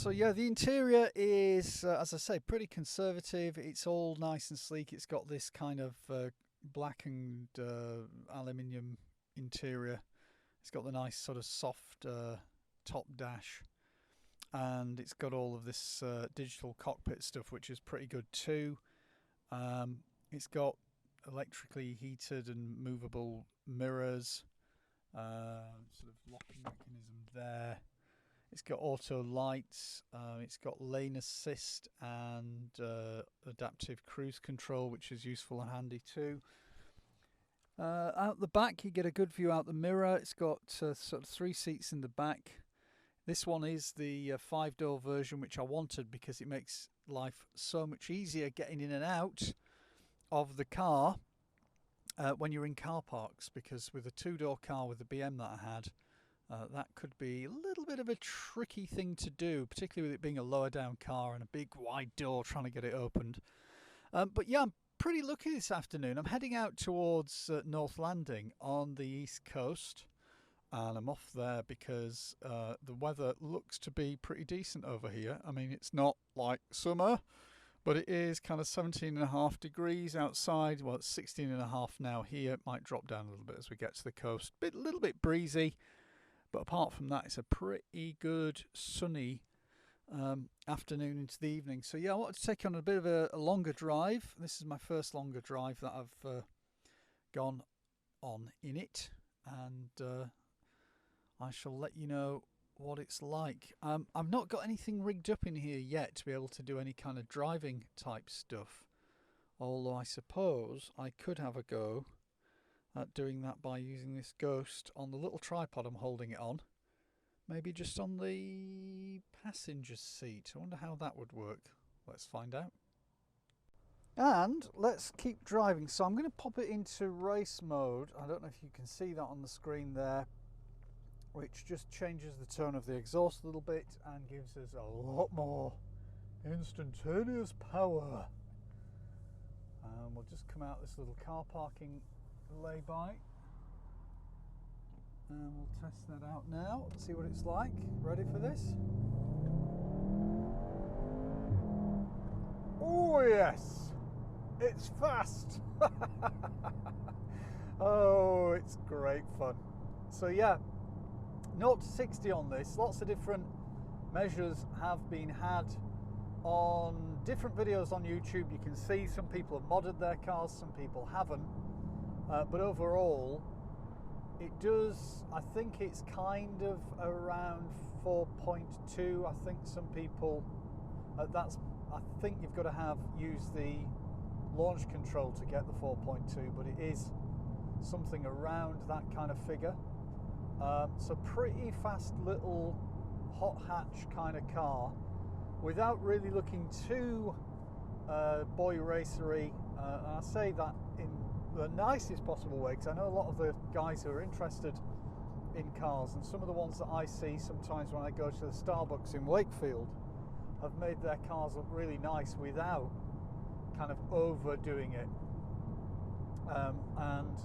So yeah, the interior is, as I say, pretty conservative. It's all nice and sleek. It's got this kind of black and aluminium interior. It's got the nice sort of soft top dash, and it's got all of this digital cockpit stuff, which is pretty good too. It's got electrically heated and movable mirrors, sort of locking mechanism there. It's got auto lights, it's got lane assist and adaptive cruise control, which is useful and handy too. Out the back, you get a good view out the mirror. It's got sort of 3 seats in the back. This one is the 5-door version, which I wanted because it makes life so much easier getting in and out of the car when you're in car parks, because with a 2-door car with the BM that I had, that could be a little bit of a tricky thing to do, particularly with it being a lower down car and a big wide door trying to get it opened. But yeah, I'm pretty lucky this afternoon. I'm heading out towards North Landing on the east coast, and I'm off there because the weather looks to be pretty decent over here. I mean, it's not like summer, but it is kind of 17.5 degrees outside. Well, it's 16.5 now here. It might drop down a little bit as we get to the coast. A little bit breezy. But apart from that, it's a pretty good sunny afternoon into the evening. So yeah, I wanted to take on a bit of a longer drive. This is my first longer drive that I've gone on in it, and I shall let you know what it's like. I've not got anything rigged up in here yet to be able to do any kind of driving type stuff, although I suppose I could have a go at doing that by using this Ghost on the little tripod I'm holding it on. Maybe just on the passenger seat. I wonder how that would work. Let's find out. And let's keep driving. So I'm going to pop it into race mode. I don't know if you can see that on the screen there, which just changes the tone of the exhaust a little bit and gives us a lot more instantaneous power. And we'll just come out this little car parking lay-by, and we'll test that out now, see what it's like. Ready for this? Oh yes, it's fast. Oh, it's great fun. So yeah, 0 to 60 on this. Lots of different measures have been had on different videos on YouTube. You can see some people have modded their cars, some people haven't. But overall, it does, I think it's kind of around 4.2. I think some people, I think you've got to use the launch control to get the 4.2, but it is something around that kind of figure. So pretty fast little hot hatch kind of car, without really looking too boy racery. And I say that in the nicest possible way, because I know a lot of the guys who are interested in cars, and some of the ones that I see sometimes when I go to the Starbucks in Wakefield, have made their cars look really nice without kind of overdoing it. And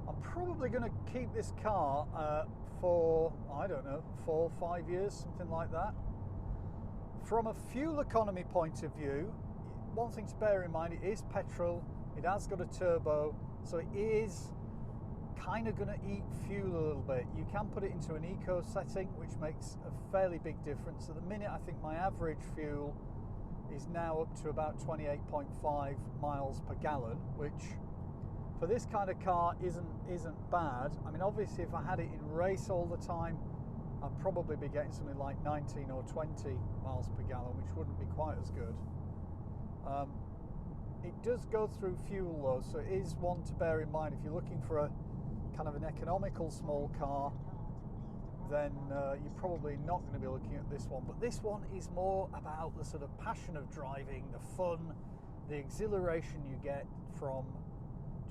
I'm probably going to keep this car for, I don't know, 4 or 5 years, something like that. From a fuel economy point of view, one thing to bear in mind, it is petrol, it has got a turbo, so it is kind of going to eat fuel a little bit. You can put it into an eco setting, which makes a fairly big difference. At the minute, I think my average fuel is now up to about 28.5 miles per gallon, which for this kind of car isn't bad. I mean, obviously, if I had it in race all the time, I'd probably be getting something like 19 or 20 miles per gallon, which wouldn't be quite as good. It does go through fuel though, so it is one to bear in mind. If you're looking for a kind of an economical small car, then you're probably not going to be looking at this one. But this one is more about the sort of passion of driving, the fun, the exhilaration you get from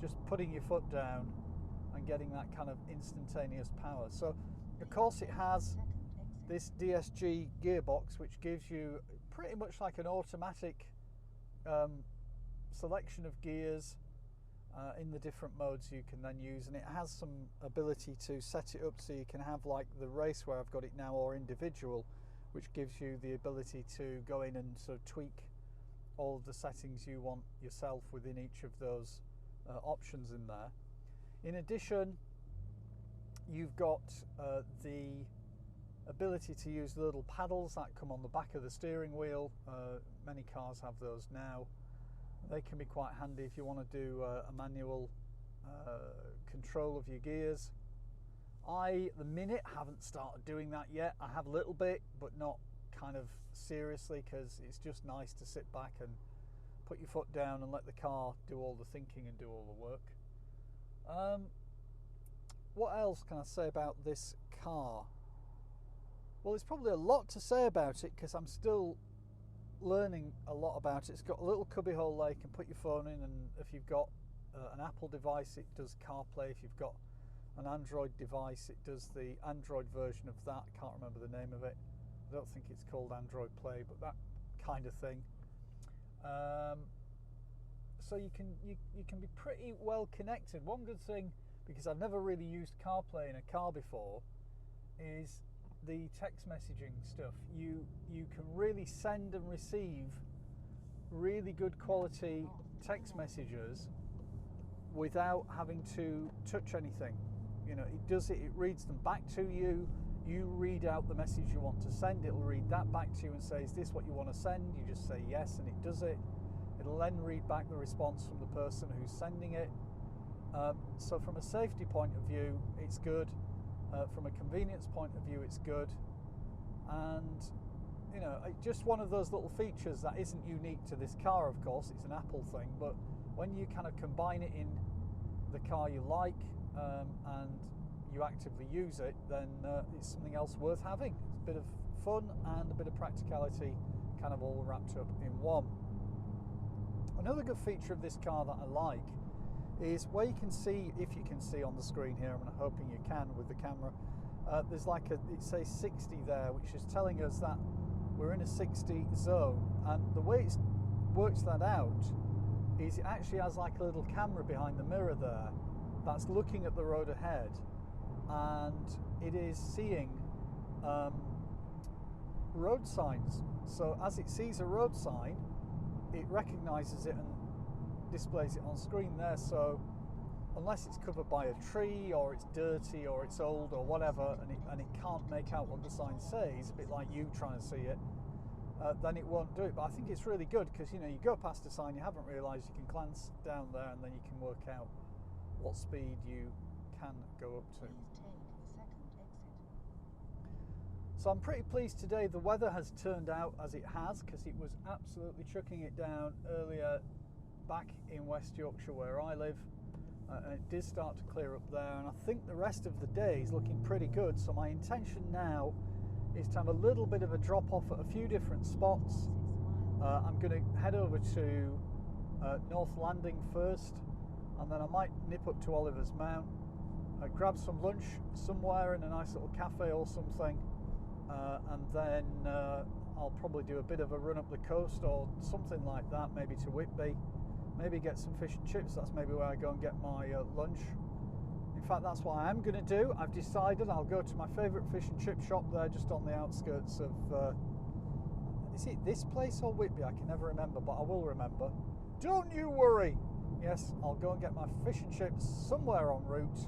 just putting your foot down and getting that kind of instantaneous power. So of course it has this DSG gearbox, which gives you pretty much like an automatic selection of gears in the different modes you can then use, and it has some ability to set it up so you can have like the race where I've got it now, or individual, which gives you the ability to go in and sort of tweak all of the settings you want yourself within each of those options in there. In addition, you've got the ability to use the little paddles that come on the back of the steering wheel. Many cars have those now. They can be quite handy if you want to do a manual control of your gears. I, at the minute, haven't started doing that yet. I have a little bit, but not kind of seriously, because it's just nice to sit back and put your foot down and let the car do all the thinking and do all the work. What else can I say about this car? Well, there's probably a lot to say about it because I'm still learning a lot about it. It's got a little cubbyhole there you can put your phone in, and if you've got an Apple device, it does CarPlay. If you've got an Android device, it does the Android version of that. I can't remember the name of it. I don't think it's called Android Play, but that kind of thing. So you can be pretty well connected. One good thing, because I've never really used CarPlay in a car before, is the text messaging stuff. You can really send and receive really good quality text messages without having to touch anything. You know, it does it, it reads them back to you. You read out the message you want to send, it'll read that back to you and say, is this what you want to send? You just say yes and it does it. It'll then read back the response from the person who's sending it. So from a safety point of view, it's good. From a convenience point of view, it's good. And, you know, just one of those little features that isn't unique to this car, of course, it's an Apple thing, but when you kind of combine it in the car you like and you actively use it, then it's something else worth having. It's a bit of fun and a bit of practicality kind of all wrapped up in one. Another good feature of this car that I like is where you can see, if you can see on the screen here, I'm hoping you can with the camera, there's like it says 60 there, which is telling us that we're in a 60 zone, and the way it works that out is it actually has like a little camera behind the mirror there that's looking at the road ahead, and it is seeing road signs. So as it sees a road sign, it recognises it and displays it on screen there. So unless it's covered by a tree or it's dirty or it's old or whatever, and it can't make out what the sign says, a bit like you trying to see it, then it won't do it. But I think it's really good because, you know, you go past a sign, you haven't realised, you can glance down there and then you can work out what speed you can go up to. So I'm pretty pleased today the weather has turned out as it has, because it was absolutely chucking it down earlier back in West Yorkshire where I live, and it did start to clear up there, and I think the rest of the day is looking pretty good. So my intention now is to have a little bit of a drop off at a few different spots. I'm going to head over to North Landing first, and then I might nip up to Oliver's Mount, grab some lunch somewhere in a nice little cafe or something, and then I'll probably do a bit of a run up the coast or something like that, maybe to Whitby, maybe get some fish and chips. That's maybe where I go and get my lunch. In fact, that's what I am going to do. I've decided I'll go to my favourite fish and chip shop there, just on the outskirts of is it this place or Whitby? I can never remember, but I will remember. Don't you worry. Yes, I'll go and get my fish and chips somewhere en route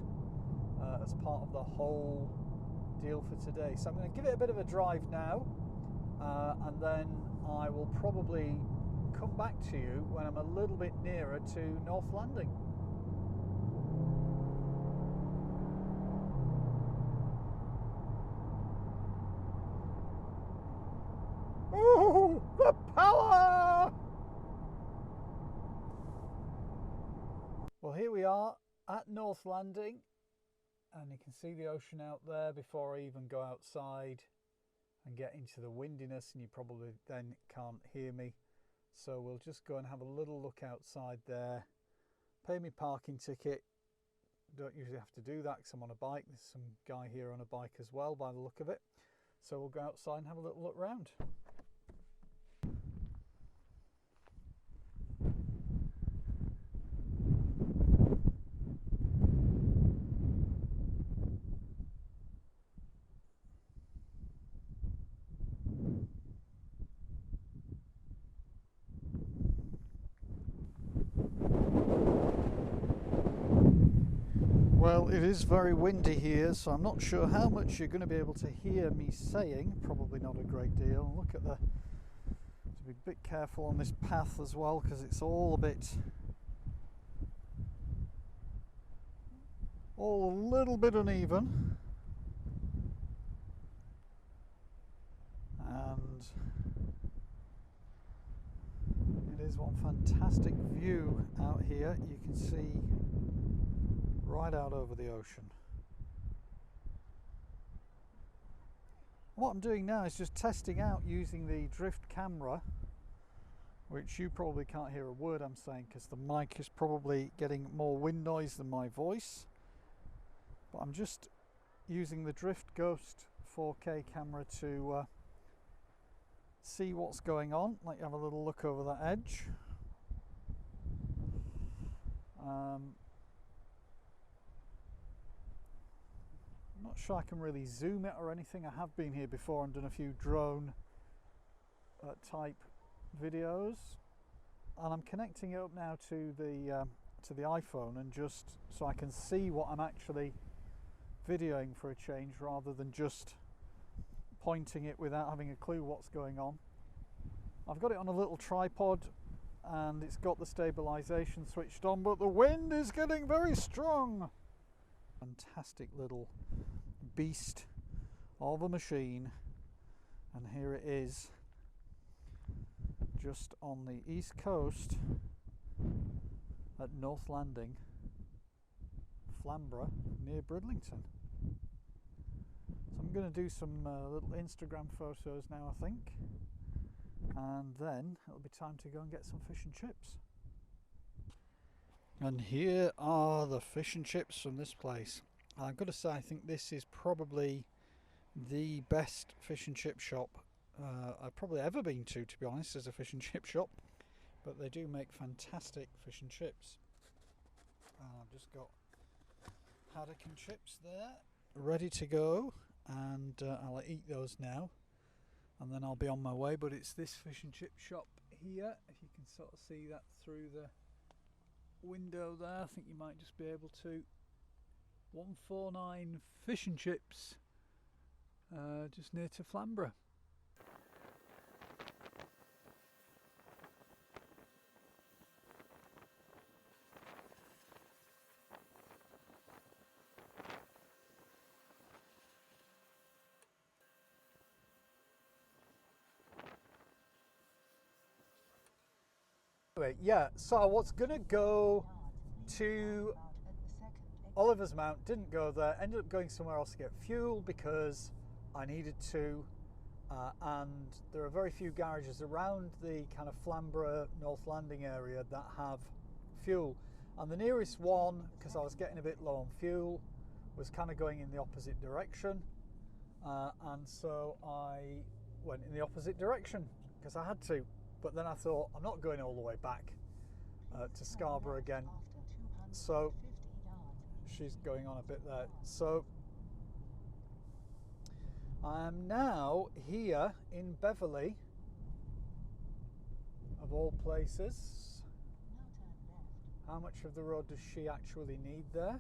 as part of the whole deal for today. So I'm going to give it a bit of a drive now, and then I will probably come back to you when I'm a little bit nearer to North Landing. Ooh, the power! Well, here we are at North Landing, and you can see the ocean out there before I even go outside and get into the windiness, and you probably then can't hear me. So we'll just go and have a little look outside there, pay me parking ticket. Don't usually have to do that because I'm on a bike. There's some guy here on a bike as well by the look of it. So we'll go outside and have a little look round. Well, it is very windy here, so I'm not sure how much you're going to be able to hear me saying. Probably not a great deal. Look at the... To be a bit careful on this path as well, because it's all a little bit uneven. And it is one fantastic view out here. You can see right out over the ocean. What I'm doing now is just testing out using the drift camera, which you probably can't hear a word I'm saying because the mic is probably getting more wind noise than my voice. But I'm just using the Drift Ghost 4K camera to see what's going on. Let you have a little look over that edge. I'm not sure I can really zoom it or anything. I have been here before and done a few drone type videos, and I'm connecting it up now to the iPhone, and just so I can see what I'm actually videoing for a change, rather than just pointing it without having a clue what's going on. I've got it on a little tripod and it's got the stabilization switched on, but the wind is getting very strong. Fantastic little beast of a machine, and here it is just on the east coast at North Landing, Flamborough, near Bridlington. So I'm going to do some little Instagram photos now, I think, and then it'll be time to go and get some fish and chips. And here are the fish and chips from this place. I've got to say, I think this is probably the best fish and chip shop I've probably ever been to be honest, as a fish and chip shop. But they do make fantastic fish and chips. I've just got haddock and chips there, ready to go, and I'll eat those now, and then I'll be on my way. But it's this fish and chip shop here, if you can sort of see that through the window there. I think you might just be able to. 149 Fish and Chips, just near to Flamborough. Anyway, yeah, so I was gonna go to Oliver's Mount, didn't go there, ended up going somewhere else to get fuel because I needed to, and there are very few garages around the kind of Flamborough, North Landing area that have fuel, and the nearest one, because I was getting a bit low on fuel, was kind of going in the opposite direction, and so I went in the opposite direction because I had to. But then I thought, I'm not going all the way back to Scarborough again. So she's going on a bit there. So I'm now here in Beverley, of all places. How much of the road does she actually need there?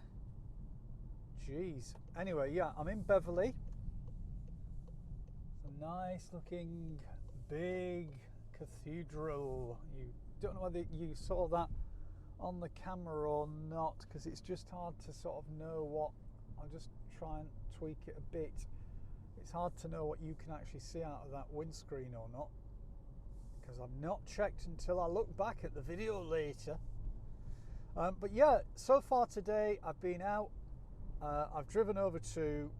Jeez. Anyway, yeah, I'm in Beverley. It's a nice looking big cathedral. You don't know whether you saw that on the camera or not, because it's just hard to sort of know what. I'll just try and tweak it a bit. It's hard to know what you can actually see out of that windscreen or not, because I've not checked until I look back at the video later. But yeah, so far today I've been out. I've driven over to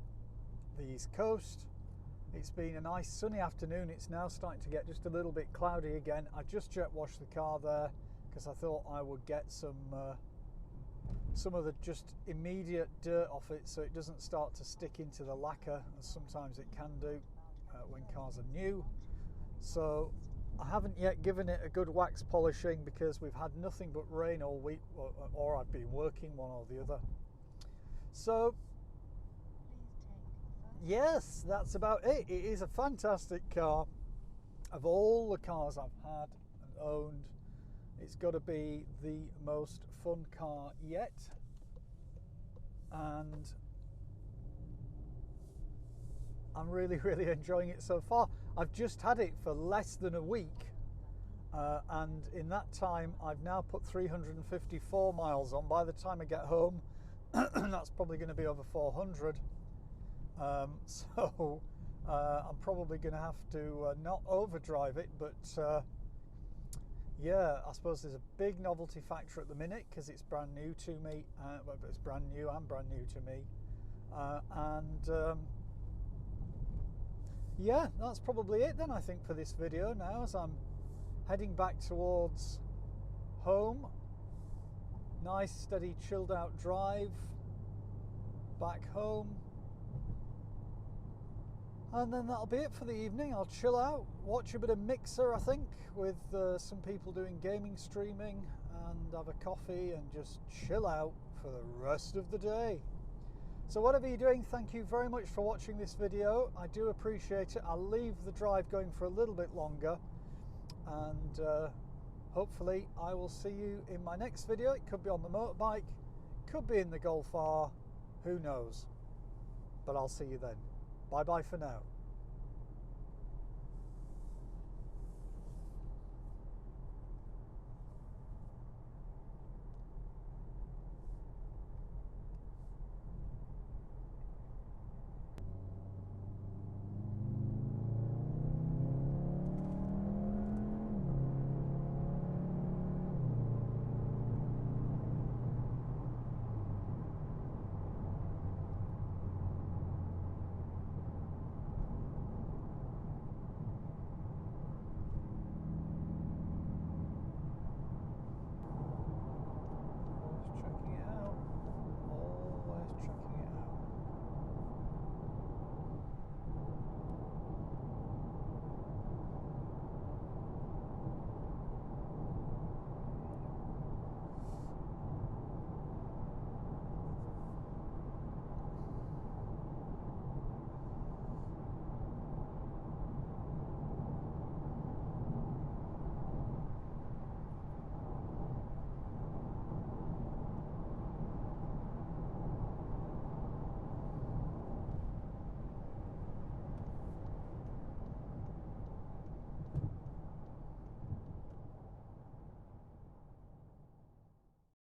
the East Coast. It's been a nice sunny afternoon. It's now starting to get just a little bit cloudy again. I just jet washed the car there because I thought I would get some of the just immediate dirt off it, so it doesn't start to stick into the lacquer, as sometimes it can do when cars are new. So I haven't yet given it a good wax polishing because we've had nothing but rain all week, or I've been working, one or the other. So yes, that's about it. It is a fantastic car. Of all the cars I've had and owned, it's got to be the most fun car yet. and I'm really, really enjoying it so far. I've just had it for less than a week, and in that time I've now put 354 miles on. By the time I get home, that's probably going to be over 400. So I'm probably going to have to not overdrive it, but yeah, I suppose there's a big novelty factor at the minute because it's brand new to me. Well, it's brand new and brand new to me, and yeah, that's probably it then, I think, for this video now, as I'm heading back towards home. Nice, steady, chilled out drive back home. And then that'll be it for the evening. I'll chill out, watch a bit of Mixer, I think, with some people doing gaming streaming, and have a coffee and just chill out for the rest of the day. So whatever you're doing, thank you very much for watching this video. I do appreciate it. I'll leave the drive going for a little bit longer, and hopefully I will see you in my next video. It could be on the motorbike, could be in the Golf R, who knows, but I'll see you then. Bye bye for now.